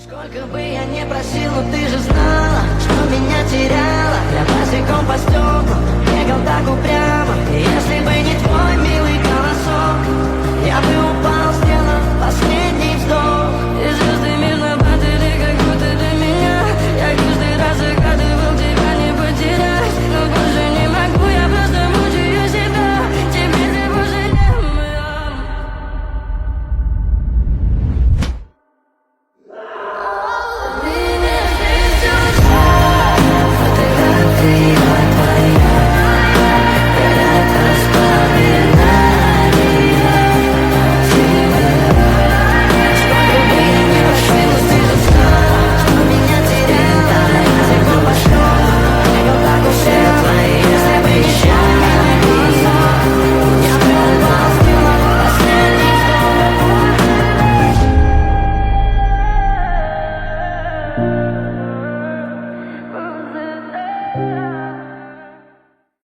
Сколько бы я не просил, но ты же знала, что меня теряла. Я босиком по стеклам бегал так упрямо. И если бы не твой милый голосок, я бы упал, сделав последний вздох. И звезды мирно падали, как будто для меня. Я каждый раз загадывал тебя не потерять, но больше не могу, я просто мучаю себя. Теперь ты больше не моя. Thank